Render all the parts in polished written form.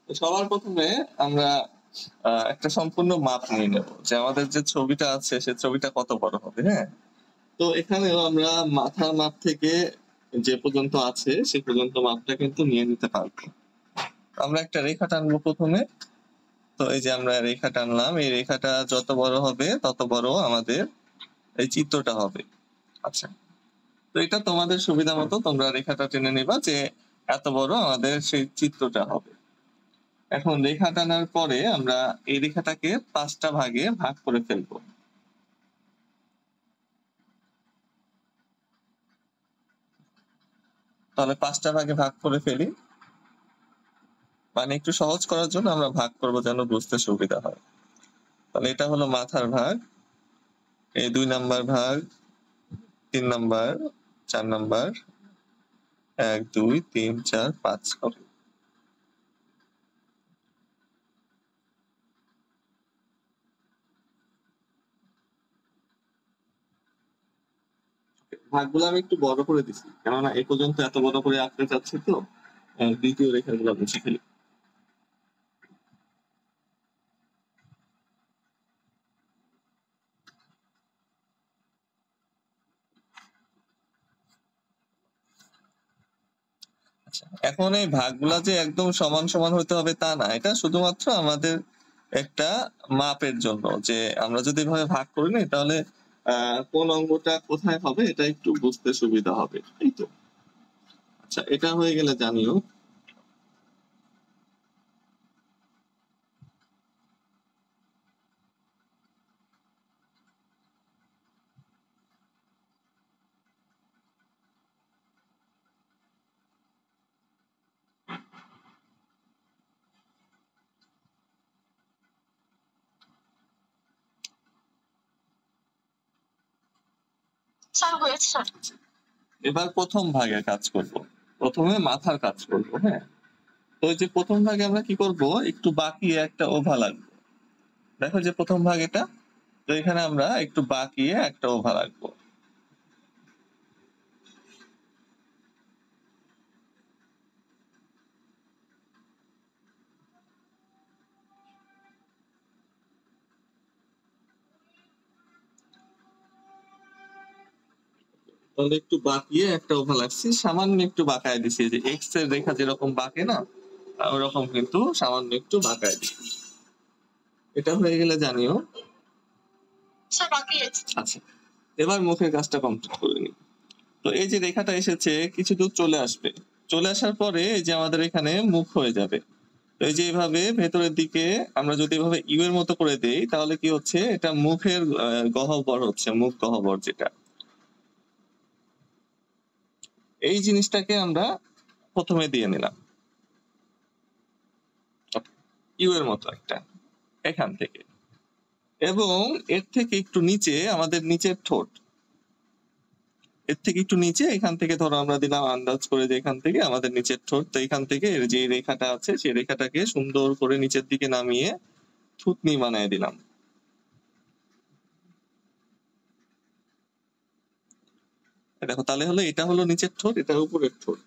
সবার প্রথমে আমরা একটা সম্পূর্ণ মাপ নিয়ে নেব যে আমাদের যে ছবিটা আছে সে ছবিটা কত বড় হবে। হ্যাঁ, তো এখানেও আমরা মাথার মাপ থেকে যে পর্যন্ত আছে সে পর্যন্ত মাপটা কিন্তু নিয়ে নিতে পারবো। আমরা একটা রেখা টানবো প্রথমে। তো এই যে আমরা রেখা টানলাম, এই রেখাটা যত বড় হবে তত বড় আমাদের এই চিত্রটা হবে। আচ্ছা, তো এটা তোমাদের সুবিধা মতো তোমরা রেখাটা টেনে নেবা যে এত বড় আমাদের সেই চিত্রটা হবে। এখন রেখা টানার পরে আমরা এই রেখাটাকে 5টা ভাগে ভাগ করে ফেলবো। তাহলে 5টা ভাগে ভাগ করে ফেলি, মানে একটু সহজ করার জন্য আমরা ভাগ করব যেন বুঝতে সুবিধা হয়। তাহলে এটা হলো মাথার ভাগ, এই 2 নাম্বার ভাগ, 3 নাম্বার, 4 নাম্বার, 1 2 3 4 5 হবে। ভাগগুলো আমি একটু বড় করে দিছি, কেননা এই পর্যন্ত এত বড় করে আঁকতে চাচ্ছি, তো দ্বিতীয় রেখাগুলো মুছে ফেলি। আচ্ছা, এখন এই ভাগগুলা যে একদম সমান সমান হতে হবে তা না, এটা শুধুমাত্র আমাদের একটা মাপের জন্য, যে আমরা যদি এভাবে ভাগ করি না তাহলে কোন অঙ্গটা কোথায় হবে এটা একটু বুঝতে সুবিধা হবে, এই তো। আচ্ছা, এটা হয়ে গেলে জানিও এবার প্রথম ভাগে কাজ করব। প্রথমে মাথার কাজ করব। হ্যাঁ, তো এই যে প্রথম ভাগে আমরা কি করব, একটু বাঁকিয়ে একটা ওভা লাগবে। দেখো যে প্রথম ভাগ এটা, তো এখানে আমরা একটু বাঁকিয়ে একটা ওভা রাখবো। তাহলে একটু বাঁকিয়ে একটা ওভা লাগছে, সামান্য একটু বাঁকায় দিছি, যে এক্স এর রেখা যেরকম বাঁকে না ওরকম কিন্তু সামান্য একটু বাঁকায় দিছি। এটা হয়ে গেলে জানিও। আচ্ছা, এবার মুখের কাজটা কমপ্লিট করে নিই। তো এই যে রেখাটা এসেছে কিছু দূর চলে আসবে, চলে আসার পরে এই যে আমাদের এখানে মুখ হয়ে যাবে। তো এই যে এইভাবে ভেতরের দিকে আমরা যদি এভাবে ইউ এর মতো করে দেই তাহলে কি হচ্ছে, এটা মুখের গহ্বর হচ্ছে, মুখ গহ্বর যেটা। এই জিনিসটাকে আমরা প্রথমে দিয়ে নিলাম ইউ এর মতো একটা এখান থেকে, এবং এর থেকে একটু নিচে আমাদের নিচের ঠোঁট, এর থেকে একটু নিচে এখান থেকে ধরো আমরা দিলাম আন্দাজ করে যে এখান থেকে আমাদের নিচের ঠোঁট, তো এখান থেকে এর যে রেখাটা আছে সেই রেখাটাকে সুন্দর করে নিচের দিকে নামিয়ে থুতনি বানায় দিলাম। দেখো তাহলে হলো এটা হলো নিচের ঠোঁট, এটা উপরের ঠোঁট।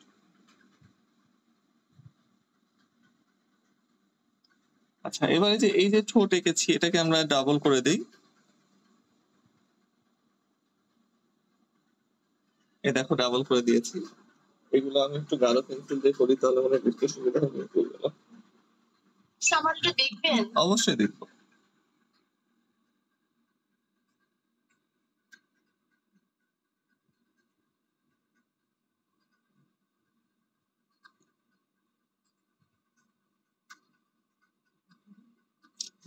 আচ্ছা, এবারে যে এই যে ঠোঁট এঁকেছি এটাকে আমরা ডাবল করে দেই। এই দেখো ডাবল করে দিয়েছি। এগুলো আমি একটু গাঢ় পেন্সিল দিয়ে করি তাহলে মনে বুঝতে সুবিধা হবে। দেখবেন? অবশ্যই দেখবো।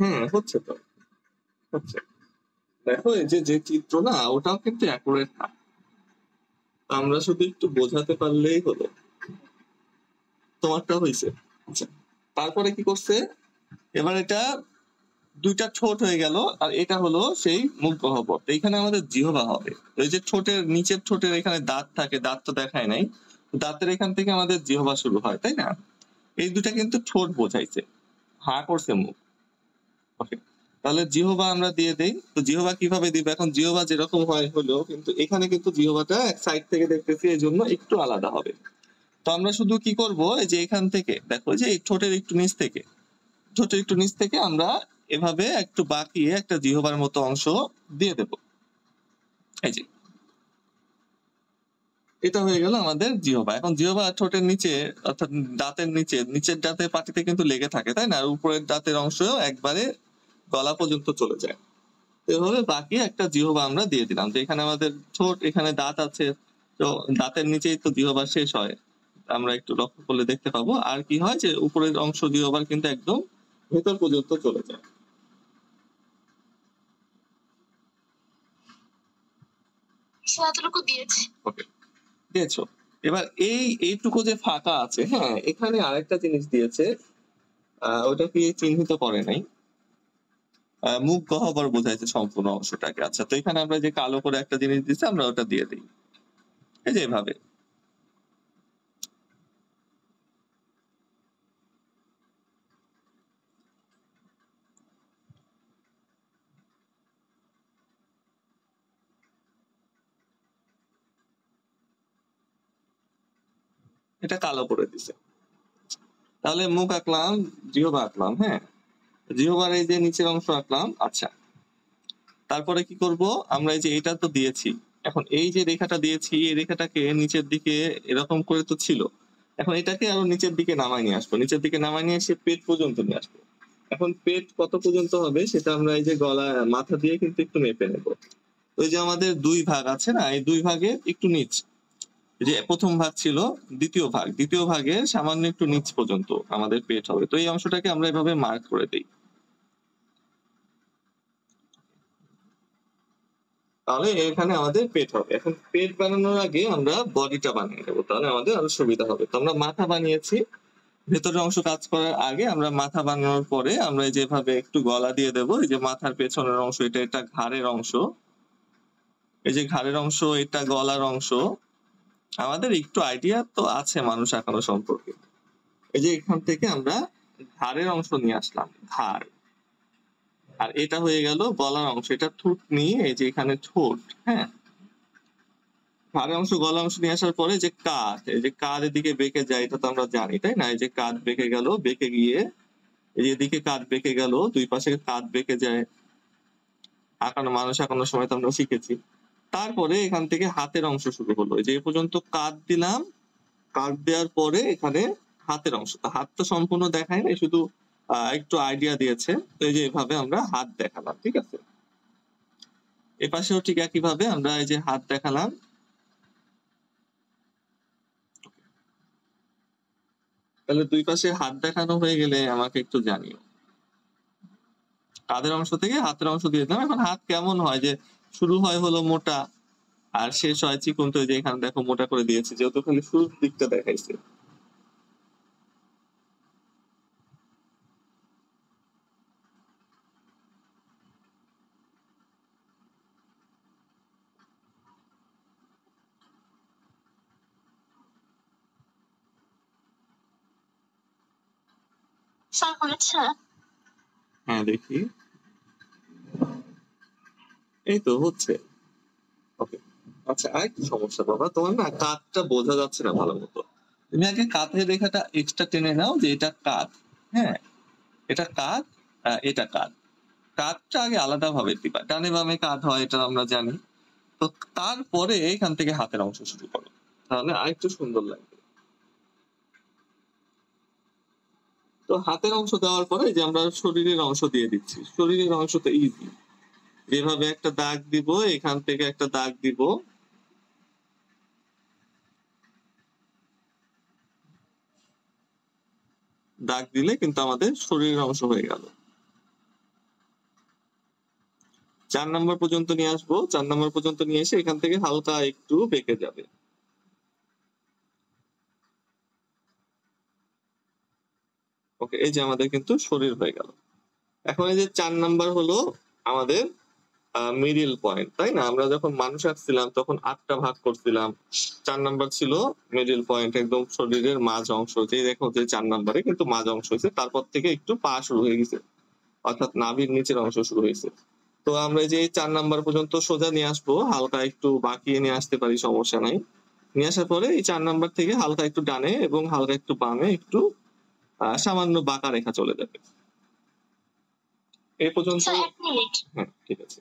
হ্যাঁ, হচ্ছে তো, হচ্ছে। দেখো এই যে চিত্র না ওটাও কিন্তু অ্যাকুরেট না, আমরা শুধু একটু বোঝাতে পারলেই হলো। তোমারটা হয়েছে। আচ্ছা, তারপরে কি করছে, এবার এটা দুইটা ঠোঁট হয়ে গেল, আর এটা হলো সেই মুখ গহ্বর। এইখানে আমাদের জিহ্বা হবে। এই যে ঠোঁটের নিচের ঠোঁটের এখানে দাঁত থাকে, দাঁত তো দেখায় নাই, দাঁতের এখান থেকে আমাদের জিহ্বা শুরু হয়, তাই না? এই দুটা কিন্তু ঠোঁট বোঝাইছে, হা করছে মুখ। ওকে, তাহলে জিহ্বা আমরা দিয়ে দেই। তো জিহ্বা কিভাবে দিব, এখন জিহ্বা যেরকম হয় হলো, কিন্তু এখানে কিন্তু জিহ্বাটা এক সাইড থেকে দেখতেছি এই জন্য একটু আলাদা হবে। তো আমরা শুধু কি করব, এই যে এখান থেকে দেখো যে এই ঠোঁটের একটু নিচ থেকে আমরা এভাবে একটু বাঁকিয়ে একটা জিহ্বার মতো অংশ দিয়ে দেব। এই যে এটা হয়ে গেল আমাদের জিহ্বা। এখন জিহ্বা ঠোঁটের নিচে অর্থাৎ দাঁতের নিচের দাঁতের পাটিতে কিন্তু লেগে থাকে, তাই না? আর উপরের দাঁতের অংশ একবারে গলা পর্যন্ত চলে যায়। এভাবে বাকি একটা জিহ্বা আমরা দিয়ে দিলাম। যে এখানে আমাদের ঠোঁট, এখানে দাঁত আছে, তো দাঁতের নিচেই তো জিহ্বা শেষ হয়। আমরা একটু লক্ষ্য করলে দেখতে পাবো। আর কি হয় যে উপরের অংশ জিহ্বার কিন্তু একদম ভেতর পর্যন্ত চলে যায়। ওকে, দিয়েছো। এবার এইটুকু যে ফাঁকা আছে, হ্যাঁ, এখানে আরেকটা জিনিস দিয়েছে, ওটা কি চিহ্নিত করে নাই। মুখ গহ্বর বোঝাইছে সম্পূর্ণ অংশটাকে। আচ্ছা, তো এখানে আমরা যে কালো করে একটা জিনিস দিচ্ছি, আমরা ওটা দিয়ে দিই। এই যে এভাবে। এটা কালো করে দিছে। তাহলে মুখ আঁকলাম, জিহ্বা আঁকলাম, হ্যাঁ, জিহ্বার এই যে নিচের অংশ আঁকলাম। আচ্ছা, তারপরে কি করব, আমরা এই যে এটা তো দিয়েছি, এখন এই যে রেখাটা দিয়েছি, এই রেখাটাকে নিচের দিকে এরকম করে তো ছিল, এখন এটাকে আরো নিচের দিকে নামায় নিয়ে আসবো, নিচের দিকে নামায় নিয়ে এসে পেট পর্যন্ত নিয়ে আসবো। এখন পেট কত পর্যন্ত হবে সেটা আমরা এই যে গলা মাথা দিয়ে কিন্তু একটু মেপে নেব। ওই যে আমাদের দুই ভাগ আছে না, এই দুই ভাগের একটু নিচ, যে প্রথম ভাগ ছিল, দ্বিতীয় ভাগের সামান্য একটু নিচ পর্যন্ত আমাদের পেট হবে। তো এই অংশটাকে আমরা এভাবে মার্ক করে দিই। তাহলে এখানে আমাদের পেট হবে। এখন পেট বানানোর আগে আমরা বডিটা বানিয়ে নেবো, তাহলে আমাদের আরো সুবিধা হবে। তো আমরা মাথা বানিয়েছি, ভেতরের অংশ কাজ করার আগে আমরা মাথা বানানোর পরে আমরা যেভাবে একটু গলা দিয়ে দেবো। এই যে মাথার পেছনের অংশ, এটা ঘাড়ের অংশ, এই যে ঘাড়ের অংশ, এটা গলার অংশ। আমাদের একটু আইডিয়া তো আছে মানুষ আঁকানো সম্পর্কে। এই যে এখান থেকে আমরা ঘাড়ের অংশ নিয়ে আসলাম, ঘাড়। আর এটা হয়ে গেল গলার অংশ, এটা থুতনি, এই যে এখানে ঠোঁট, হ্যাঁ। ঘাড়ের অংশ, গলার অংশ নিয়ে আসার পরে যে কাঁধ, এই যে কাঁধ এদিকে বেঁকে যায়, এটা তো আমরা জানি, তাই না? এই যে কাঁধ বেঁকে গেল, বেঁকে গিয়ে এই যে এদিকে কাঁধ বেঁকে গেল, দুই পাশে কাঁধ বেঁকে যায়। মানুষ আঁকানোর সময় তো আমরা শিখেছি। তারপরে এখান থেকে হাতের অংশ শুরু হলো, এই যে এ পর্যন্ত কাঁধ দিলাম, কাঁধ দেওয়ার পরে এখানে হাতের অংশ। হাত তো সম্পূর্ণ দেখায় না, শুধু একটু আইডিয়া দিয়েছে। তো এই যে এভাবে আমরা হাত দেখালাম, ঠিক আছে? এপাশেও ঠিক একই ভাবে আমরা এই যে হাত দেখালাম। তাহলে দুই পাশে হাত দেখানো হয়ে গেলে আমাকে একটু জানিও। কাঁধের অংশ থেকে হাতের অংশ দিয়ে দিলাম। এখন হাত কেমন হয়, যে শুরু হয় হলো মোটা আর শেষ হয় চিকন। তো যে এখানে দেখো মোটা করে দিয়েছি, যেহেতু খালি শুরুর দিকটা দেখাইছে। হ্যাঁ, দেখি, এই তো হচ্ছে। ওকে। আচ্ছা, আরেকটা সমস্যা বাবা, তোমার না কাঁধটা বোঝা যাচ্ছে না ভালো মতো। তুমি আগে কাঁধের রেখাটা এক্সট্রা টেনে নাও, যে এটা কাঁধ, হ্যাঁ, এটা কাঁধ, এটা কাঁধ। কাঁধটা আগে আলাদা ভাবে দিবা, ডানে বামে কাঁধ হয় এটা আমরা জানি। তো তারপরে এখান থেকে হাতের অংশ শুরু করো, তাহলে আরেকটু সুন্দর লাগবে। তো হাতের অংশ দেওয়ার পরে যে আমরা শরীরের অংশ দিয়ে দিচ্ছি, শরীরের অংশ তো ইজি, যেভাবে একটা দাগ দিব, এখান থেকে একটা দাগ দিব, দাগ দিলে কিন্তু আমাদের শরীরের অংশ হয়ে গেল। 4 নম্বর পর্যন্ত নিয়ে আসবো, 4 নম্বর পর্যন্ত নিয়ে এসে এখান থেকে হালকা একটু বেঁকে যাবে। ওকে, এই যে আমাদের কিন্তু শরীর হয়ে গেল। এখন এই যে 4 নাম্বার হলো আমাদের মিডিল পয়েন্ট, তাই না? আমরা যখন মানুষ আঁকছিলাম তখন 8টা ভাগ করছিলাম। 4 নাম্বার ছিল মিডিল পয়েন্ট, একদম শরীরের মাঝ অংশ। যে দেখো যে 4 নাম্বারে কিন্তু মাঝ অংশ হয়েছে, তারপর থেকে একটু পা শুরু হয়ে গেছে, অর্থাৎ নাভির নিচের অংশ শুরু হয়েছে। তো আমরা এই যে 4 নাম্বার পর্যন্ত সোজা নিয়ে আসবো, হালকা একটু বাঁকিয়ে নিয়ে আসতে পারি, সমস্যা নাই। নিয়ে আসার পরে এই 4 নাম্বার থেকে হালকা একটু ডানে এবং হালকা একটু বামে একটু সামান্য বাঁকা রেখা চলে যাবে। এই পর্যন্ত। Sir 1 minute. হ্যাঁ, ঠিক আছে।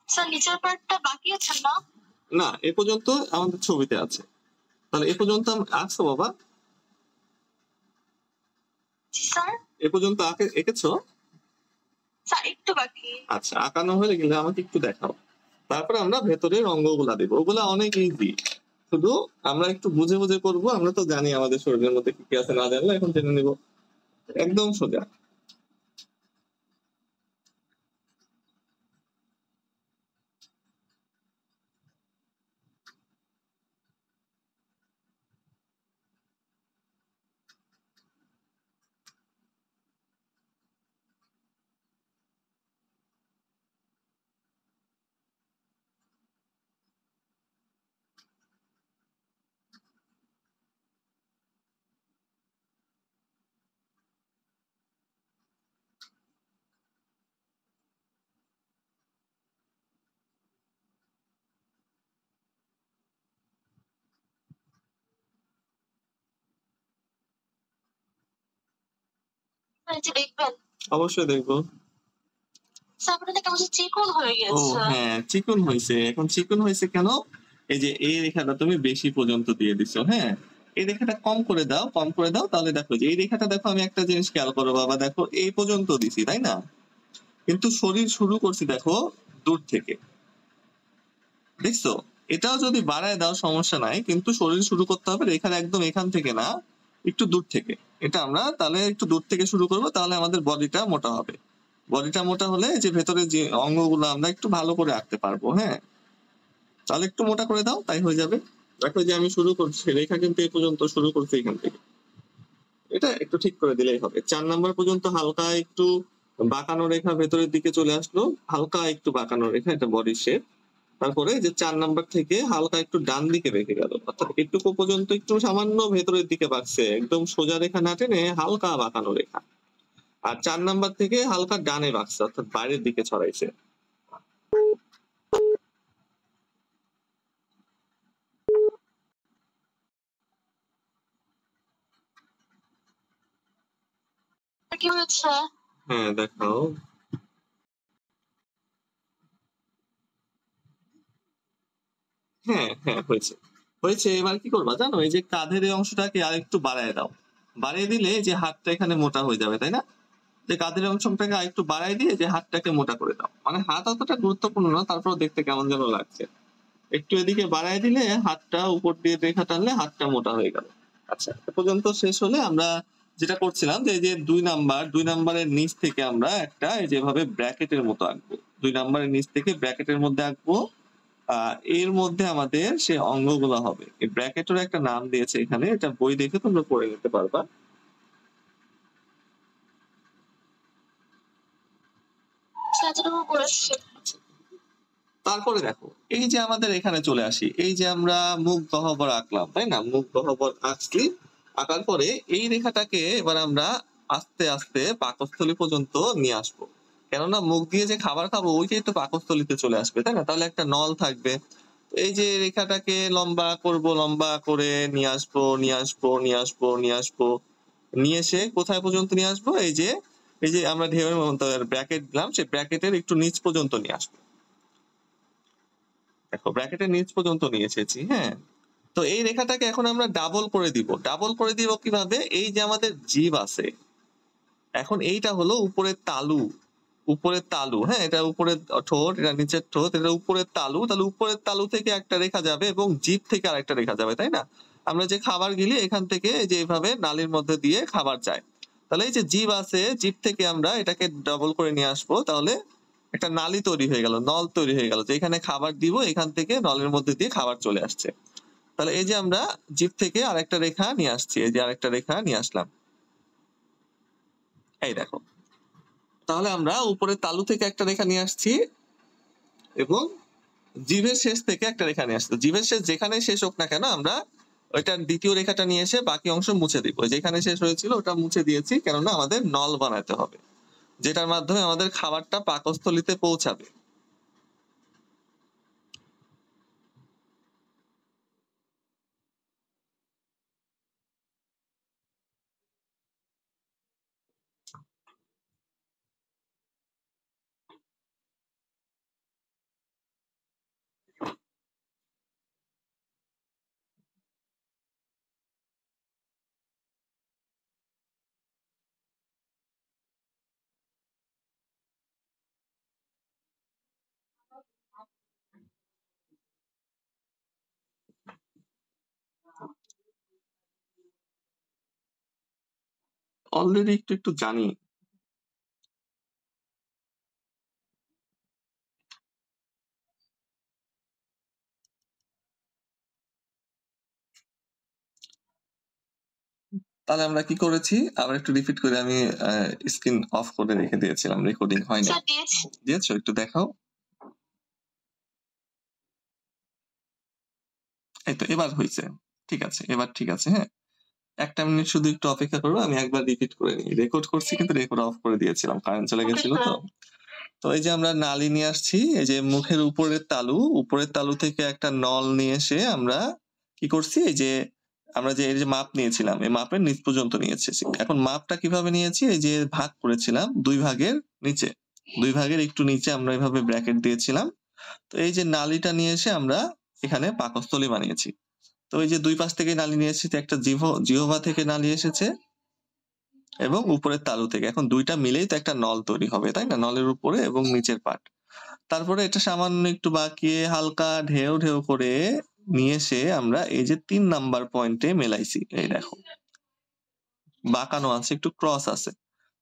স্যার নিচের পার্টটা বাকি আছে না? না, এ পর্যন্ত আমাদের ছবিতে আছে। তাহলে এ পর্যন্ত আঁকছো বাবা? স্যার এ পর্যন্ত এঁকেছো? স্যার একটু বাকি। আচ্ছা, আঁকানো হয়ে গেলে আমাকে একটু দেখাও। তারপরে আমরা ভেতরের অঙ্গগুলা দেবো। ওগুলা অনেক ইজি, শুধু আমরা একটু বুঝে বুঝে করবো। আমরা তো জানি আমাদের শরীরের মধ্যে কি কি আছে, না জানলে এখন জেনে নিব। একদম সোজা। এই যে দেখবেন। অবশ্যই দেখবো। স্যার আপনাদের কেমন চিকন হয়ে ও গেছে। হ্যাঁ, চিকন হয়েছে। এখন চিকন হয়েছে কেন? এই যে এই রেখাটা তুমি বেশি পর্যন্ত দিয়ে দিছো। হ্যাঁ, এই রেখাটা কম করে দাও, কম করে দাও। তাহলে দেখো যে এই রেখাটা, দেখো আমি একটা জিনিস খেয়াল করো বাবা, দেখো এই পর্যন্ত দিছি, তাই না? কিন্তু শরীর শুরু করছি দেখো দূর থেকে। দেখছো? এটাও যদি বাড়ায় দাও সমস্যা নাই, কিন্তু শরীর শুরু করতে হবে রেখার একদম এখান থেকে না, একটু দূর থেকে। এটা আমরা তাহলে একটু দূর থেকে শুরু করবো, তাহলে আমাদের বডিটা মোটা হবে। বডিটা মোটা হলে যে ভেতরে যে অঙ্গগুলো আমরা একটু ভালো করে আঁকতে পারবো। হ্যাঁ, তাহলে একটু মোটা করে দাও, তাই হয়ে যাবে। দেখো যে আমি শুরু করছি, রেখা কিন্তু এই পর্যন্ত শুরু করছি এখান থেকে। এটা একটু ঠিক করে দিলেই হবে। 4 নাম্বার পর্যন্ত হালকা একটু বাঁকানো রেখা ভেতরের দিকে চলে আসলো, হালকা একটু বাঁকানো রেখা, এটা বডি শেপ। তারপরে যে 4 নাম্বার থেকে হালকা একটু ডান দিকে রেখে গেল, অর্থাৎ একটুকু পর্যন্ত একটু সামান্য ভেতরের দিকে বাঁকছে, একদম সোজা রেখা না টেনে হালকা বাঁকানো রেখা। আর 4 নাম্বার থেকে হালকা ডানে বাঁকছে, অর্থাৎ বাইরের দিকে ছড়াইছে। কি হয়েছে? হ্যাঁ, দেখাও। হ্যাঁ হ্যাঁ, হয়েছে হয়েছে। এবার কি করবা জানো? এই যে কাঁধের এই অংশটাকে আর একটু বাড়ায় দাও। বাড়িয়ে দিলে যে হাতটা এখানে মোটা হয়ে যাবে, তাই না? যে কাঁধের অংশটাকে আর একটু বাড়ায় দিয়ে যে হাতটাকে মোটা করে দাও। মানে হাত অতটা গুরুত্বপূর্ণ না, তারপর দেখতে কেমন যেন লাগছে। একটু এদিকে বাড়ায় দিলে হাতটা উপর দিয়ে রেখা টানলে হাতটা মোটা হয়ে গেল। আচ্ছা, এ পর্যন্ত শেষ হলে আমরা যেটা করছিলাম যে এই যে 2 নাম্বারের নিচ থেকে আমরা একটা এই যেভাবে ব্র্যাকেটের মতো আঁকবো। 2 নাম্বারের নিচ থেকে ব্র্যাকেটের মধ্যে আঁকবো। এর মধ্যে আমাদের সে অঙ্গগুলো হবে। এই ব্র্যাকেটের একটা নাম দিয়েছে এখানে, এটা বই দেখে তোমরা পড়ে নিতে পারবা। এতটুকু করেছি। তারপরে দেখো এই যে আমাদের এখানে চলে আসি, এই যে আমরা মুখ গহ্বর আঁকলাম, তাই না? মুখ গহ্বর আঁকছি, আঁকার পরে এই রেখাটাকে এবার আমরা আস্তে আস্তে পাকস্থলী পর্যন্ত নিয়ে আসবো, কেননা মুখ দিয়ে যে খাবার খাবো ওইটাই তো পাকস্থলীতে চলে আসবে, তাই না? তাহলে একটা নল থাকবে। এই যে রেখাটাকে লম্বা করব, লম্বা করে নিয়ে আসবো, নিয়ে আসবো, নিয়ে আসবো, নিয়ে আসবো, নিয়ে এসে কোথায় পর্যন্ত নিয়ে আসবো? এই যে আমরা ঢেউয়ের মতো ব্র্যাকেট দিলাম, সেই ব্র্যাকেটের একটু নিচ পর্যন্ত নিয়ে আসবো। দেখো ব্র্যাকেটের নিচ পর্যন্ত নিয়ে এসেছি, হ্যাঁ। তো এই রেখাটাকে এখন আমরা ডাবল করে দিব। ডাবল করে দিব কিভাবে? এই যে আমাদের জিভ আছে, এখন এইটা হলো উপরের তালু, উপরের তালু, হ্যাঁ, এটা উপরের ঠোঁট, এটা নিচের ঠোঁট, এটা উপরের তালু। তাহলে উপরের তালু থেকে একটা রেখা যাবে এবং জিভ থেকে আরেকটা রেখা যাবে, তাই না? আমরা যে খাবার গিলি এখান থেকে যে এইভাবে নালীর মধ্যে দিয়ে খাবার যায়, তাহলে এই যে জিভ আছে, জিভ থেকে আমরা এটাকে ডাবল করে নিয়ে আসবো, তাহলে একটা নালী তৈরি হয়ে গেল, নল তৈরি হয়ে গেল, যে এখানে খাবার দিব, এখান থেকে নলের মধ্যে দিয়ে খাবার চলে আসছে। তাহলে এই যে আমরা জিভ থেকে আরেকটা রেখা নিয়ে আসছি, এই যে আরেকটা রেখা নিয়ে আসলাম, এই দেখো। তাহলে আমরা উপরের তালু থেকে একটা রেখা নিয়ে আসছি এবং জিভের শেষ থেকে একটা রেখা নিয়ে আসছি। জিভের শেষ যেখানে শেষ হোক না কেন, আমরা ওইটার দ্বিতীয় রেখাটা নিয়ে এসে বাকি অংশ মুছে দিব। যেখানে শেষ হয়েছিল ওটা মুছে দিয়েছি, কেননা আমাদের নল বানাতে হবে, যেটার মাধ্যমে আমাদের খাবারটা পাকস্থলীতে পৌঁছাবে। অলরেডি একটু একটু জানি। তাহলে আমরা কি করেছি আবার একটু রিপিট করে, আমি স্ক্রিন অফ করে রেখে দিয়েছিলাম, রেকর্ডিং হয় না। দিয়েছো? একটু দেখাও। এই তো এবার হয়েছে, ঠিক আছে, এবার ঠিক আছে, হ্যাঁ। একটা মিনিট শুধু একটু অপেক্ষা করবো, আমি একবার রিপিট করে নিই। রেকর্ড করছি কিন্তু রেকর্ড অফ করে দিয়েছিলাম, কারেন্ট চলে গেছিল তো। তো এই যে আমরা নালী নিয়ে আসছি, এই যে মুখের উপরের তালু, উপরের তালু থেকে একটা নল নিয়ে এসে আমরা কি করছি, এই যে আমরা যে এই যে মাপ নিয়েছিলাম, এই মাপের নিচ পর্যন্ত নিয়ে এসেছি। এখন মাপটা কিভাবে নিয়েছি? এই যে ভাগ করেছিলাম দুই ভাগের নিচে, দুই ভাগের একটু নিচে আমরা এইভাবে ব্র্যাকেট দিয়েছিলাম। তো এই যে নালীটা নিয়ে এসে আমরা এখানে পাকস্থলী বানিয়েছি। তো এই যে দুই পাশ থেকে নালী নিয়ে এসেছি, একটা জিহ্বা থেকে নালী এসেছে এবং উপরের তালু থেকে। এখন দুইটা মিলেই তো একটা নল তৈরি হবে, তাই না? নলের উপরে এবং নিচের পার্ট। তারপরে এটা সামান্য একটু বাঁকিয়ে হালকা ঢেউ ঢেউ করে নিয়ে এসে আমরা এই যে 3 নাম্বার পয়েন্টে মেলাইছি, এই দেখো বাঁকানো আছে, একটু ক্রস আছে।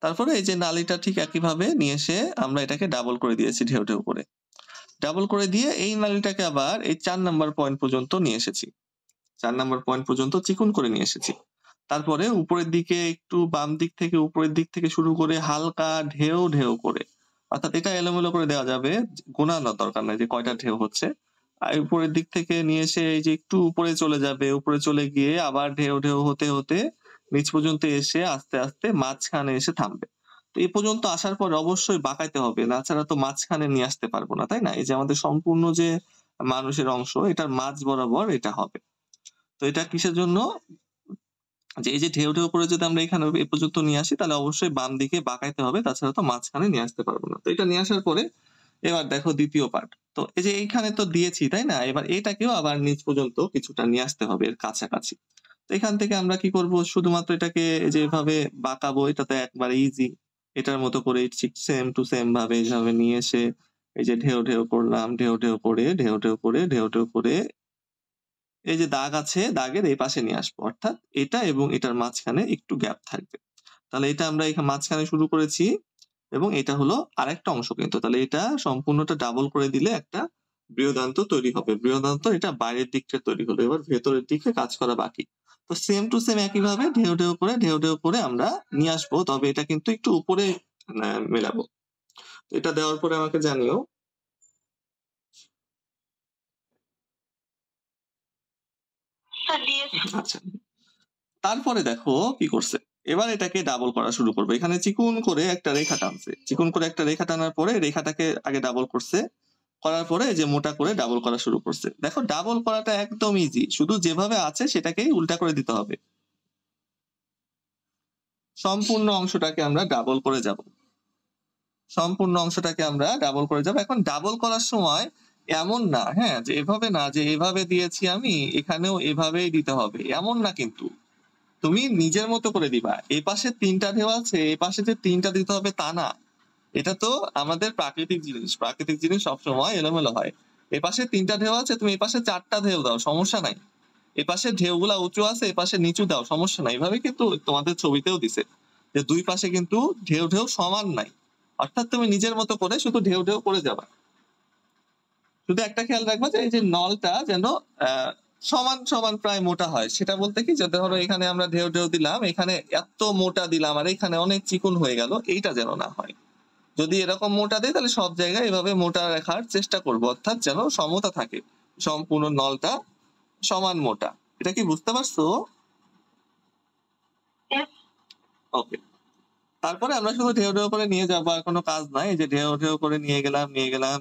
তারপরে এই যে নালীটা ঠিক একইভাবে নিয়ে এসে আমরা এটাকে ডাবল করে দিয়েছি, ঢেউ ঢেউ করে ডাবল করে দিয়ে এই নালীটাকে আবার এই 4 নাম্বার পয়েন্ট পর্যন্ত নিয়ে এসেছি, 4 নাম্বার পয়েন্ট পর্যন্ত চিকন করে নিয়ে এসেছি। তারপরে উপরের দিকে একটু বাম দিক থেকে উপরের দিক থেকে শুরু করে হালকা ঢেউ ঢেউ করে, অর্থাৎ এটা এলোমেলো করে দেওয়া যাবে, গোনানোর দরকার নাই যে কয়টা ঢেউ হচ্ছে। আর উপরের দিক থেকে নিয়ে এসে এই যে একটু উপরে চলে যাবে, উপরে চলে গিয়ে আবার ঢেউ ঢেউ হতে হতে নিচ পর্যন্ত এসে আস্তে আস্তে মাঝখানে এসে থামবে। তো এই পর্যন্ত আসার পর অবশ্যই বাঁকাইতে হবে, না ছাড়া তো মাঝখানে নিয়ে আসতে পারবো না, তাই না? এই যে আমাদের সম্পূর্ণ যে মানুষের অংশ, এটার মাঝ বরাবর এটা হবে। তো এটা কিসের জন্য? যে এই যে ঢেউ ঢেউ করে যদি আমরা এখানে এ পর্যন্ত নিয়ে আসি, তাহলে অবশ্যই বাম দিকে বাঁকাইতে হবে, তাছাড়া তো মাঝখানে নিয়ে আসতে পারবো না। তো এটা নিয়ে আসার পরে এবার দেখো দ্বিতীয় পার্ট। তো এই যে এইখানে তো দিয়েছি, তাই না? এবার এটাকেও আবার নিচ পর্যন্ত কিছুটা নিয়ে আসতে হবে, এর কাছাকাছি। তো এখান থেকে আমরা কি করব? শুধুমাত্র এটাকে যেভাবে বাঁকাবো, এটা তো একবারে ইজি, এটার মতো করে ঠিক সেম টু সেম ভাবে এইভাবে নিয়ে এসে এই যে ঢেউ ঢেউ করলাম, ঢেউ ঢেউ করে ঢেউ ঢেউ করে ঢেউ ঢেউ করে এই যে দাগ আছে, দাগের এই পাশে নিয়ে আসবো, অর্থাৎ এটা এবং এটার মাঝখানে একটু গ্যাপ থাকবে। তাহলে এটা আমরা এখানে মাঝখানে শুরু করেছি এবং এটা হলো আরেকটা অংশ, কিন্তু তাহলে এটা সম্পূর্ণটা ডাবল করে দিলে একটা বৃহদান্ত তৈরি হবে। বৃহদান্ত এটা বাইরের দিকটা তৈরি হলো, এবার ভেতরের দিকে কাজ করা বাকি। তো সেম টু সেম একইভাবে ঢেউ ঢেউ করে ঢেউ ঢেউ করে আমরা নিয়ে আসবো, তবে এটা কিন্তু একটু উপরে মেলাবো। এটা দেওয়ার পরে আমাকে জানিও। স্যার দিয়েছি। আচ্ছা, তারপরে দেখো কি করছে। এবার এটাকে ডাবল করা শুরু করবে। এখানে চিকুন করে একটা রেখা টানছে, চিকুন করে একটা রেখা টানার পরে রেখাটাকে আগে ডাবল করছে, করার পরে যে মোটা করে ডাবল করা শুরু করছে। দেখো ডাবল করাটা একদম ইজি, শুধু যেভাবে আছে সেটাকেই উল্টা করে দিতে হবে। সম্পূর্ণ অংশটাকে আমরা ডাবল করে যাব, সম্পূর্ণ অংশটাকে আমরা ডাবল করে যাব। এখন ডাবল করার সময় এমন না, হ্যাঁ, যে এভাবে না যে এভাবে দিয়েছি আমি এখানেও এভাবেই দিতে হবে, এমন না। কিন্তু তুমি নিজের মতো করে দিবা। এই পাশে 3টা ঢেউ আছে, এই পাশে যে 3টা দিতে হবে তা না। এটা তো আমাদের প্রাকৃতিক জিনিস, প্রাকৃতিক জিনিস সবসময় এলোমেলো হয়। এই পাশে 3টা ঢেউ আছে, তুমি এই পাশে 4টা ঢেউ দাও, সমস্যা নাই। এই পাশে ঢেউগুলা উঁচু আছে, এই পাশে নিচু দাও, সমস্যা নাই। এভাবে কিন্তু তোমাদের ছবিতেও দিছে যে দুই পাশে কিন্তু ঢেউ ঢেউ সমান নাই। অর্থাৎ তুমি নিজের মতো করে শুধু ঢেউ ঢেউ করে যাবা। শুধু একটা খেয়াল রাখবা যে এই যে নলটা যেন সমান সমান প্রায় মোটা হয়। সেটা বলতে কি, যে ধরো এখানে আমরা ঢেউ ঢেউ দিলাম, এখানে এত মোটা দিলাম আর এখানে অনেক চিকন হয়ে গেল, এইটা যেন না হয়। যদি এরকম মোটা দেয় তাহলে সব জায়গায় এভাবে মোটা রাখার চেষ্টা করবো, অর্থাৎ যেন সমতা থাকে, সম্পূর্ণ নলটা সমান মোটা। এটা কি বুঝতে পারছো? Yes. ওকে, তারপরে আমরা শুধু ঢেউ ঢেউ করে নিয়ে যাবো, আর কোনো কাজ নাই। এই যে ঢেউ ঢেউ করে নিয়ে গেলাম, নিয়ে গেলাম।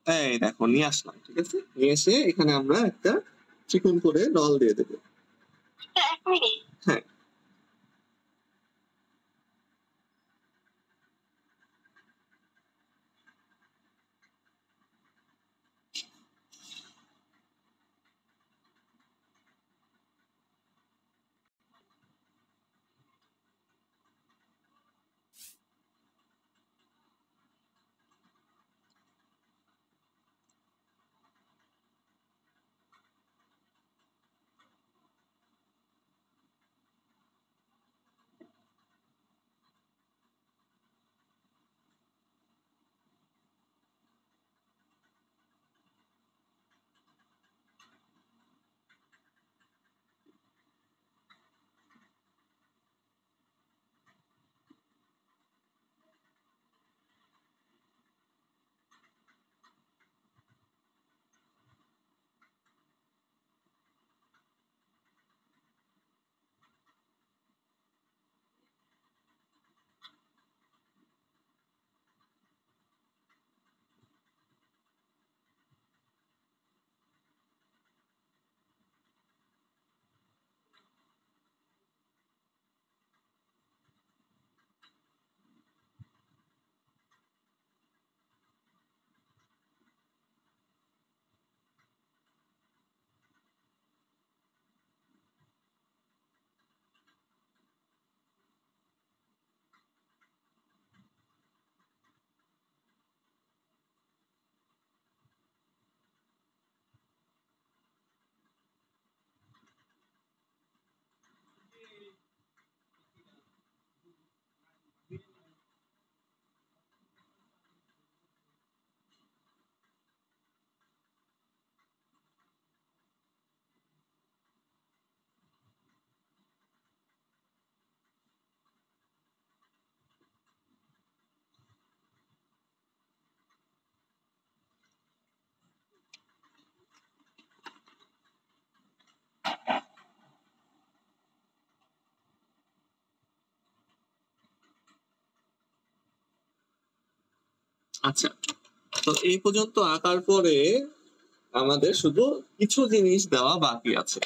এই দেখো নিয়ে আসলাম, ঠিক আছে। নিয়ে এসে এখানে আমরা একটা চিকন করে নল দিয়ে দেবো। Sir 1 minute. হ্যাঁ, আচ্ছা, তো এই পর্যন্ত আঁকার পরে আমাদের শুধু কিছু জিনিস দেওয়া বাকি আছে।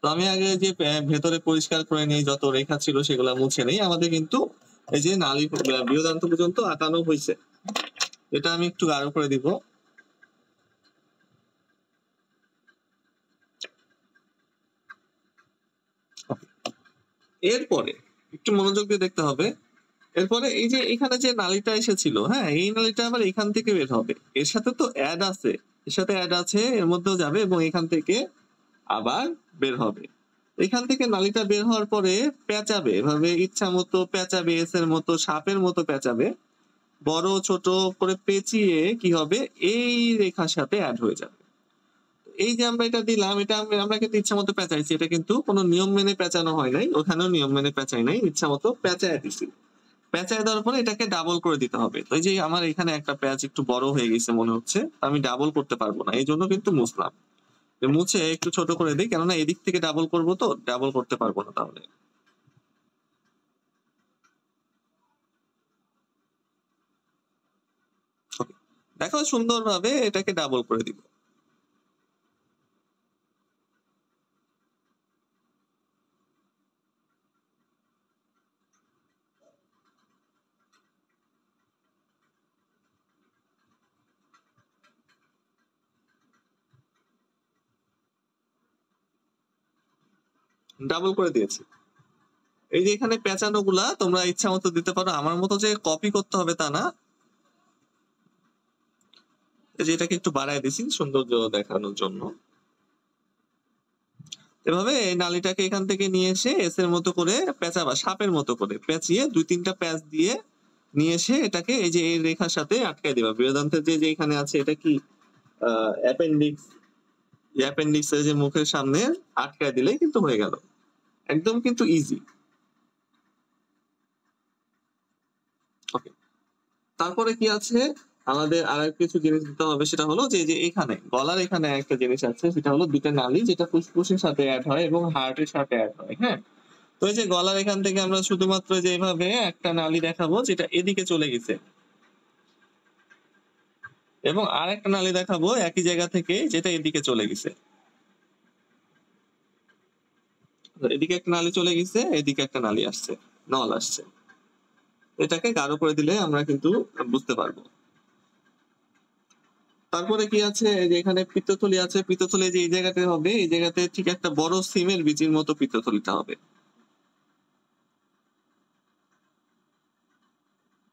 তো আমি আগে যে ভেতরে পরিষ্কার করে নিই, যত রেখা ছিল সেগুলো মুছে নেই। আমাদের কিন্তু এই যে নালী বৃহদান্ত পর্যন্ত আঁকানো হয়েছে, এটা আমি একটু গাঢ় করে দিব। এরপরে একটু মনোযোগ দিয়ে দেখতে হবে। এরপরে এই যে এখানে যে নালীটা এসেছিল, হ্যাঁ, এই নালীটা আবার এখান থেকে বের হবে। এর সাথে তো অ্যাড আছে, এর সাথে অ্যাড আছে, এর মধ্যেও যাবে এবং এখান থেকে আবার বের হবে। এখান থেকে নালীটা বের হওয়ার পরে পেঁচাবে, এভাবে ইচ্ছা মতো পেঁচাবে, এস এর মতো, সাপের মতো পেঁচাবে। বড় ছোট করে পেঁচিয়ে কি হবে, এই রেখার সাথে অ্যাড হয়ে যাবে। এই যে আমরা এটা দিলাম, এটা আমরা কিন্তু ইচ্ছা মতো পেঁচাইছি, এটা কিন্তু কোনো নিয়ম মেনে পেঁচানো হয় নাই, ওখানেও নিয়ম মেনে পেঁচাই নাই, ইচ্ছা মতো পেঁচায় দিছি। পেঁচায় দেওয়ার পরে এটাকে ডাবল করে দিতে হবে। তো এই যে আমার এখানে একটা প্যাচ একটু বড় হয়ে গেছে মনে হচ্ছে, আমি ডাবল করতে পারবো না, এই জন্য কিন্তু মুছলাম। মুছে একটু ছোট করে দিই, কেননা এদিক থেকে ডাবল করবো, তো ডাবল করতে পারবো না তাহলে। ওকে, দেখো সুন্দরভাবে এটাকে ডাবল করে দিব। ডাবল করে দিয়েছি। এই যে এখানে পেঁচানো গুলা তোমরা ইচ্ছা মতো দিতে পারো, আমার মতো যে কপি করতে হবে তা না। এই যে এটাকে একটু বাড়ায় দিছি সৌন্দর্য দেখানোর জন্য। এভাবে এই নালীটাকে এখান থেকে নিয়ে এসে এস এর মতো করে পেঁচাবা, সাপের মতো করে পেঁচিয়ে 2-3টা প্যাচ দিয়ে নিয়ে এসে এটাকে এই যে এই রেখার সাথে আটকায় দিবা। বৃহদান্তের যে এখানে আছে, এটা কি অ্যাপেন্ডিক্স, অ্যাপেন্ডিক্স এর যে মুখের সামনে আটকায় দিলেই কিন্তু হয়ে গেল, একদম কিন্তু ইজি। ওকে, তারপরে কি আছে, আমাদের আর কিছু জিনিস দিতে হবে, সেটা হলো যে যে এখানে গলার এখানে একটা জিনিস আছে, সেটা হলো দুটো নালী, যেটা ফুসফুসের সাথে অ্যাড হয় এবং হার্টের সাথে অ্যাড হয়। হ্যাঁ, তো এই যে গলার এখান থেকে আমরা শুধুমাত্র যে এইভাবে একটা নালী দেখাবো যেটা এদিকে চলে গেছে, এবং আর একটা নালী দেখাবো একই জায়গা থেকে যেটা এদিকে চলে গেছে। এদিকে একটা নালী চলে গেছে, এদিকে একটা নালী আসছে, নল আসছে। এটাকে গাঢ় করে দিলে আমরা কিন্তু বুঝতে পারবো। তারপরে কি আছে, এই যে এখানে পিত্তথলি আছে, পিত্তথলি যে এই জায়গাতে হবে, এই জায়গাতে ঠিক একটা বড় সিমের বিচির মতো পিত্তথলিটা হবে,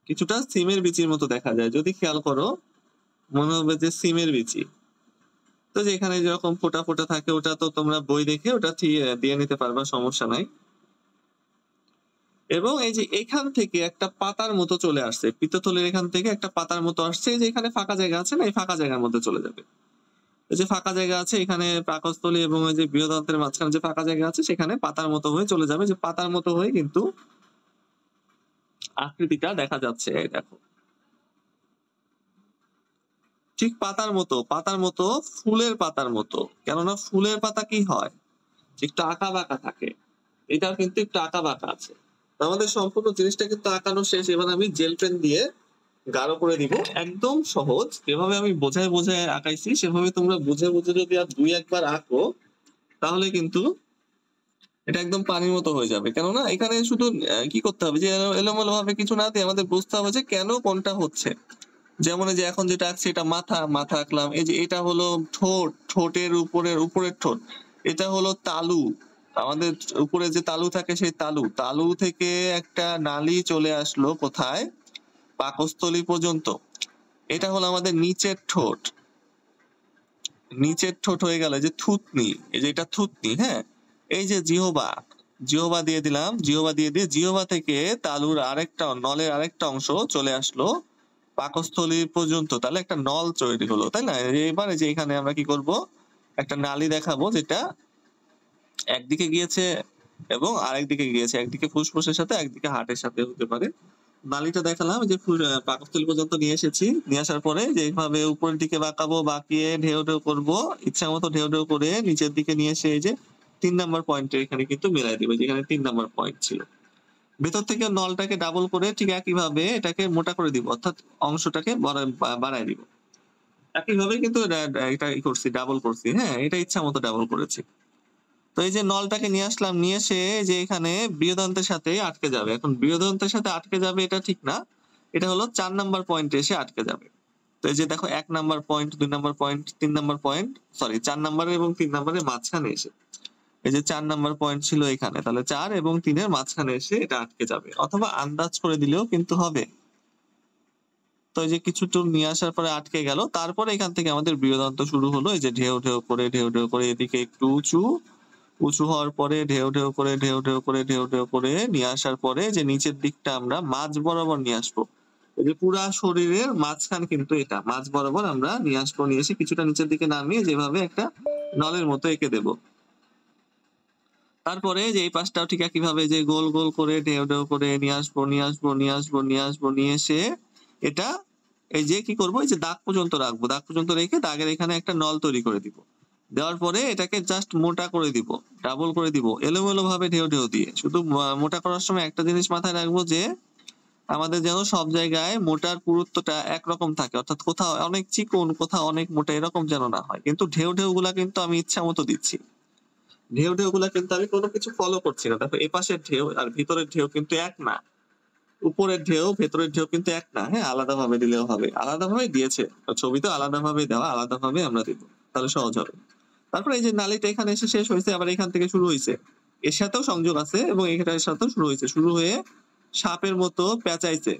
কিছুটা সিমের বিচির মতো দেখা যায়, যদি খেয়াল করো মনে হবে যে সিমের বিচি। তো যে এখানে যেরকম ফোটা ফোটা থাকে, ওটা তো তোমরা বই দেখে ওটা দিয়ে নিতে পারবা, সমস্যা নাই। এবং এই যে এখান থেকে একটা পাতার মতো চলে আসছে, পিত্তথলির এখান থেকে একটা পাতার মতো আসছে, এই যে এখানে ফাঁকা জায়গা আছে না, এই ফাঁকা জায়গার মধ্যে চলে যাবে। এই যে ফাঁকা জায়গা আছে এখানে পাকস্থলী এবং এই যে বৃহদান্তের মাঝখানে যে ফাঁকা জায়গা আছে, সেখানে পাতার মতো হয়ে চলে যাবে, যে পাতার মতো হয়ে কিন্তু আকৃতিটা দেখা যাচ্ছে। এই দেখো, ঠিক পাতার মতো, পাতার মতো, ফুলের পাতার মতো। কেননা ফুলের পাতা কি হয়, একটু আঁকা বাঁকা থাকে, এটা কিন্তু একটু আঁকা বাঁকা আছে। তো আমাদের সম্পূর্ণ জিনিসটা কিন্তু আঁকানো শেষ, এবার আমি জেল পেন দিয়ে গাঢ় করে দিব। একদম সহজ, যেভাবে আমি বোঝায় বোঝায় আঁকাইছি সেভাবে তোমরা বুঝে বুঝে যদি আর 2-1 বার আঁকো, তাহলে কিন্তু এটা একদম পানির মতো হয়ে যাবে। কেননা এখানে শুধু কি করতে হবে, যে এলোমেলো ভাবে কিছু না দিয়ে আমাদের বুঝতে হবে যে কেন কোনটা হচ্ছে। যেমন এই যে এখন যেটা আঁকছি, এটা মাথা, মাথা আঁকলাম। এই যে এটা হলো ঠোঁট, ঠোঁটের উপরের ঠোঁট। এটা হলো তালু, আমাদের উপরে যে তালু থাকে সেই তালু, তালু থেকে একটা নালী চলে আসলো কোথায়, পাকস্থলী পর্যন্ত। এটা হলো আমাদের নিচের ঠোঁট, নিচের ঠোঁট হয়ে গেল যে থুতনি, এই যে এটা থুতনি। হ্যাঁ, এই যে জিহবা, জিহবা দিয়ে দিলাম, জিহবা দিয়ে দিয়ে জিহবা থেকে তালুর আরেকটা নলের আরেকটা অংশ চলে আসলো পাকস্থলী পর্যন্ত, তাহলে একটা নল তৈরি হলো, তাই না? এবারে যে এখানে আমরা কি করব, একটা নালী দেখাবো যেটা একদিকে গিয়েছে এবং আরেকদিকে গিয়েছে, একদিকে ফুসফুসের সাথে, একদিকে হার্টের সাথে হতে পারে। নালীটা দেখালাম যে পাকস্থলী পর্যন্ত নিয়ে এসেছি, নিয়ে আসার পরে যে এইভাবে উপরের দিকে বাঁকাবো, বাঁকিয়ে ঢেউ ঢেউ করবো, ইচ্ছা মতো ঢেউ ঢেউ করে নিচের দিকে নিয়ে এসে এই যে 3 নাম্বার পয়েন্টে এখানে কিন্তু মিলাই দিবে, যেখানে 3 নাম্বার পয়েন্ট ছিল। ভেতর থেকে নলটাকে ডাবল করে ঠিক একইভাবে এটাকে মোটা করে দিব, অর্থাৎ অংশটাকে বাড়ায় দিব। একইভাবে কিন্তু এটা করছি, ডাবল করছি। হ্যাঁ, এটা ইচ্ছা মতো ডাবল করেছি। তো এই যে নলটাকে নিয়ে আসলাম, নিয়ে এসে যে এখানে বৃহদান্তের সাথে আটকে যাবে। এখন বৃহদান্তের সাথে আটকে যাবে এটা ঠিক না, এটা হলো 4 নাম্বার পয়েন্টে এসে আটকে যাবে। তো এই যে দেখো 1 number point, 2 number point, 3 number point, sorry 4 নাম্বারের এবং 3 নাম্বারের মাঝখানে এসে, এই যে 4 নাম্বার পয়েন্ট ছিল এখানে, তাহলে 4 এবং 3-এর মাঝখানে এসে এটা আটকে যাবে, অথবা আন্দাজ করে দিলেও কিন্তু হবে। তো এই যে কিছু টুল নিয়ে আসার পরে আটকে গেল, তারপরে এখান থেকে আমাদের বৃহদান্ত শুরু হলো, এই যে ঢেউ ঢেউ করে, ঢেউ ঢেউ করে এদিকে একটু উঁচু, উঁচু হওয়ার পরে ঢেউ ঢেউ করে, ঢেউ ঢেউ করে, ঢেউ ঢেউ করে নিয়ে আসার পরে যে নিচের দিকটা আমরা মাঝ বরাবর নিয়ে আসবো, এই যে পুরা শরীরের মাঝখান কিন্তু এটা মাঝ বরাবর আমরা নিয়ে আসবো, নিয়ে এসে কিছুটা নিচের দিকে নামিয়ে যেভাবে একটা নলের মতো এঁকে দেব। তারপরে যে এই পাশটাও ঠিক একইভাবে যে গোল গোল করে ঢেউ ঢেউ করে নিয়ে আসবো, নিয়ে আসবো, নিয়ে আসবো, নিয়ে আসবো, নিয়ে এসে এটা এই যে কি করবো, এই যে দাগ পর্যন্ত রাখবো, দাগ পর্যন্ত রেখে দাগের এখানে একটা নল তৈরি করে দিব। দেওয়ার পরে এটাকে জাস্ট মোটা করে দিব, ডাবল করে দিব, এলোমেলো ভাবে ঢেউ ঢেউ দিয়ে। শুধু মোটা করার সময় একটা জিনিস মাথায় রাখবো যে আমাদের যেন সব জায়গায় মোটার পুরুত্বটা একরকম থাকে, অর্থাৎ কোথাও অনেক চিকন কোথাও অনেক মোটা এরকম যেন না হয়। কিন্তু ঢেউ ঢেউ গুলা কিন্তু আমি ইচ্ছা মতো দিচ্ছি, ঢেউ ঢেউ গুলা কিন্তু আমি কোনো কিছু ফলো করছি না। দেখো এপাশের ঢেউ আর ভিতরের ঢেউ কিন্তু এক না, উপরের ঢেউ ভেতরের ঢেউ কিন্তু এক না। হ্যাঁ, আলাদা ভাবে দিলেও হবে, আলাদা ভাবে দিয়েছে ছবি তো আলাদা ভাবে দেওয়া, আলাদা ভাবে আমরা দিব, তাহলে সহজ হবে। তারপরে এই যে নালীটা এখানে এসে শেষ হয়েছে, আবার এখান থেকে শুরু হয়েছে, এর সাথেও সংযোগ আছে এবং এটার সাথেও শুরু হয়েছে, শুরু হয়ে সাপের মতো পেঁচাইছে,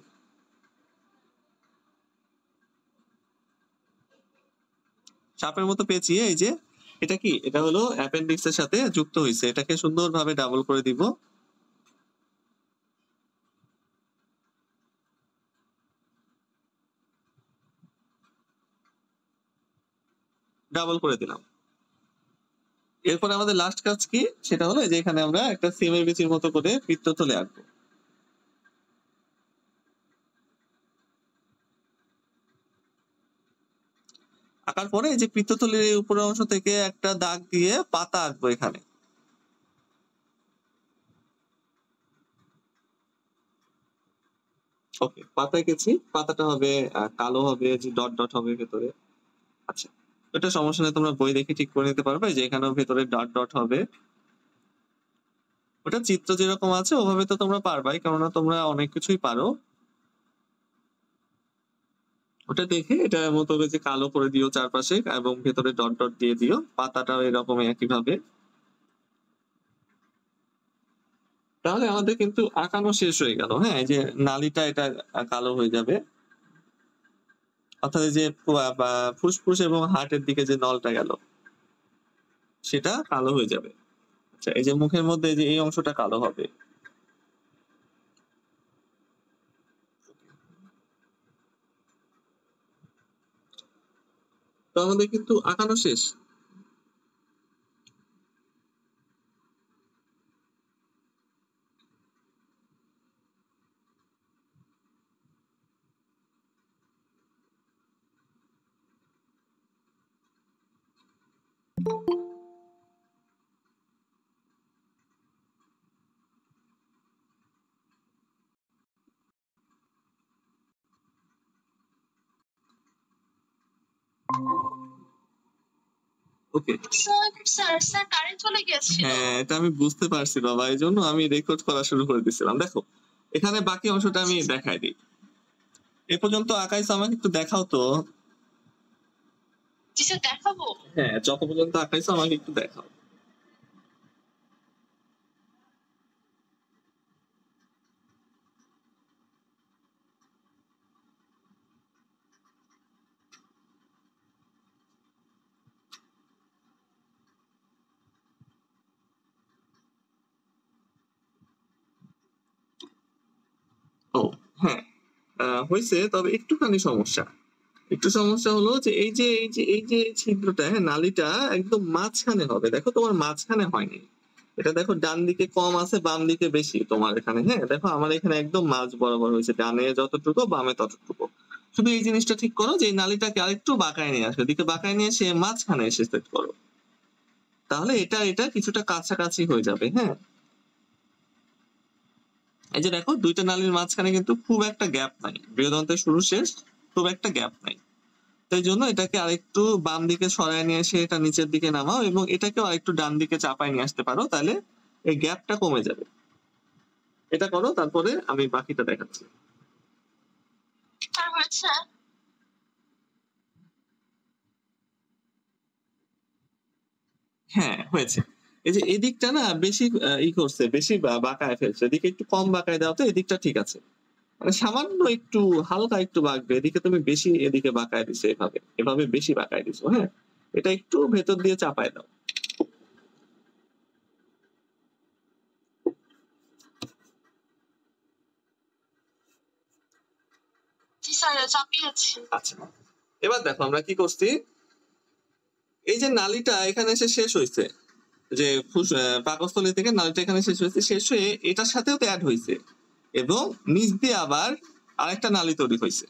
সাপের মতো পেঁচিয়ে এই যে এটা কি, এটা হলো অ্যাপেন্ডিক্স এর সাথে যুক্ত হয়েছে, এটাকে সুন্দরভাবে ডাবল করে দিব। ডাবল করে দিলাম। এরপর আমাদের লাস্ট কাজ কি, সেটা হলো যে এখানে আমরা একটা সিমের বিচির মতো করে পিত্তথলি আঁকবো। আঁকার পরে এই যে পিত্তথলির এই উপরের অংশ থেকে একটা দাগ দিয়ে পাতা আঁকবো এখানে। ওকে, পাতা এঁকেছি, পাতাটা হবে কালো হবে, যে ডট ডট হবে ভেতরে। আচ্ছা, এটা সমস্যা নেই, তোমরা বই দেখে ঠিক করে নিতে পারবে যে এখানেও ভেতরে ডট ডট হবে। ওটা চিত্র যেরকম আছে ওভাবে তো তোমরা পারবাই, কেননা তোমরা অনেক কিছুই পারো। ওটা দেখে এটা মতো করে যে কালো করে দিও চারপাশে এবং ভেতরে ডট ডট দিয়ে দিও, পাতাটাও এরকম একই ভাবে। তাহলে আমাদের কিন্তু আঁকানো শেষ হয়ে গেল। হ্যাঁ, এই যে নালীটা এটা কালো হয়ে যাবে, অর্থাৎ এই যে ফুসফুস এবং হার্টের দিকে যে নলটা গেল সেটা কালো হয়ে যাবে। আচ্ছা, এই যে মুখের মধ্যে যে এই অংশটা কালো হবে। তো আমাদের কিন্তু আঁকানো শেষ। ওকে, স্যার স্যার কারেন্ট চলে গিয়েছিল। হ্যাঁ এটা আমি বুঝতে পারছি বাবা, এই জন্য আমি রেকর্ড করা শুরু করে দিছিলাম। দেখো এখানে বাকি অংশটা আমি দেখাই দিই। এ পর্যন্ত আঁকাইছো, আমাকে একটু দেখাও তো। জি স্যার দেখাবো। হ্যাঁ, যত পর্যন্ত আঁকাইছো আমাকে একটু দেখাও। ও হ্যাঁ, হয়েছে, তবে একটুখানি সমস্যা। একটু সমস্যা হলো যে এই যে ছিদ্রটা, হ্যাঁ নালীটা একদম মাঝখানে হবে। দেখো তোমার মাঝখানে হয়নি, এটা দেখো ডান দিকে কম আছে বাম দিকে বেশি তোমার এখানে। হ্যাঁ দেখো আমার এখানে একদম মাঝ বরাবর হয়েছে, ডানে যতটুকু বামে ততটুকু। শুধু এই জিনিসটা ঠিক করো যে এই নালীটাকে আরেকটু বাঁকায় নিয়ে আসো, এদিকে বাঁকায় নিয়ে এসে মাঝখানে এসে সেট করো, তাহলে এটা এটা কিছুটা কাছাকাছি হয়ে যাবে। হ্যাঁ, এই যে দেখো দুইটা নালীর মাঝখানে কিন্তু খুব একটা গ্যাপ নাই, বৃহদন্তের শুরু শেষ, খুব একটা গ্যাপ নাই। তাই জন্য এটাকে আরেকটু বাম দিকে সরায় নিয়ে এসে এটা নিচের দিকে নামাও এবং এটাকেও আরেকটু ডান দিকে চাপায় নিয়ে আসতে পারো, তাহলে এই গ্যাপটা কমে যাবে। এটা করো, তারপরে আমি বাকিটা দেখাচ্ছি। স্যার হয়েছে। হ্যাঁ হয়েছে। এই যে এদিকটা না বেশি করছে, বেশি বাঁকায় ফেলছে, এদিকে একটু কম বাঁকায় দাও তো, এদিকটা ঠিক আছে। মানে সামান্য একটু হালকা একটু বাঁকবে, এদিকে তুমি বেশি এদিকে বাঁকায় দিছো, এভাবে এভাবে বেশি বাঁকায় দিছো। হ্যাঁ, এটা একটু ভেতর দিয়ে চাপায় দাও। স্যার চাপিয়েছি। আচ্ছা, এবার দেখো আমরা কি করছি, এই যে নালীটা এখানে এসে শেষ হয়েছে, যে পাকস্থলী থেকে নালীটা এখানে শেষ হয়েছে, শেষ হয়ে এটার সাথেও তো অ্যাড হয়েছে এবং নিচ দিয়ে আবার আরেকটা নালী তৈরি হয়েছে।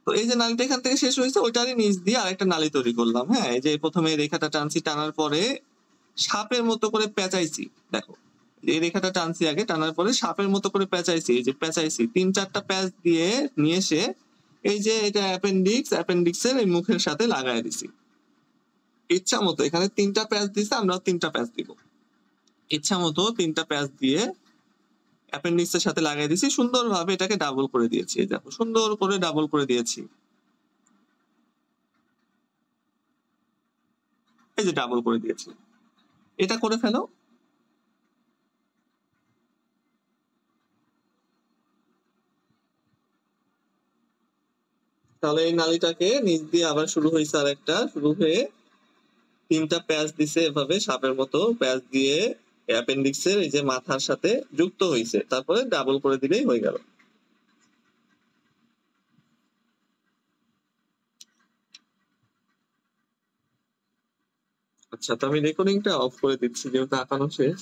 তো এই যে নালীটা এখান থেকে শেষ হয়েছে, ওইটারই নিচ দিয়ে আরেকটা নালী তৈরি করলাম। হ্যাঁ, এই যে প্রথমে রেখাটা টানছি, টানার পরে সাপের মতো করে পেঁচাইছি। দেখো এই রেখাটা টানছি আগে, টানার পরে সাপের মতো করে পেঁচাইছি। এই যে পেঁচাইছি 3-4টা প্যাঁচ দিয়ে নিয়ে এসে এই যে এটা অ্যাপেন্ডিক্সের এই মুখের সাথে লাগাই দিছি ইচ্ছা মতো। এখানে 3টা প্যাচ দিছে, আমরা 3টা প্যাচ দিব ইচ্ছা মতো। 3টা প্যাচ দিয়ে অ্যাপেন্ডিক্সের সাথে লাগাই দিছি, সুন্দরভাবে এটাকে ডাবল করে দিয়েছি। এই দেখো সুন্দর করে ডাবল করে দিয়েছি, এই যে ডাবল করে দিয়েছি। এটা করে ফেলো। তাহলে এই নালীটাকে নিচ দিয়ে আবার শুরু হয়েছে, আর একটা শুরু হয়ে 3টা প্যাচ দিছে এভাবে সাপের মতো প্যাচ দিয়ে অ্যাপেন্ডিক্সের এই যে মাথার সাথে যুক্ত হয়েছে, তারপরে ডাবল করে দিলেই হয়ে গেল। আচ্ছা, তো আমি রেকর্ডিংটা অফ করে দিচ্ছি যেহেতু আঁকানো শেষ।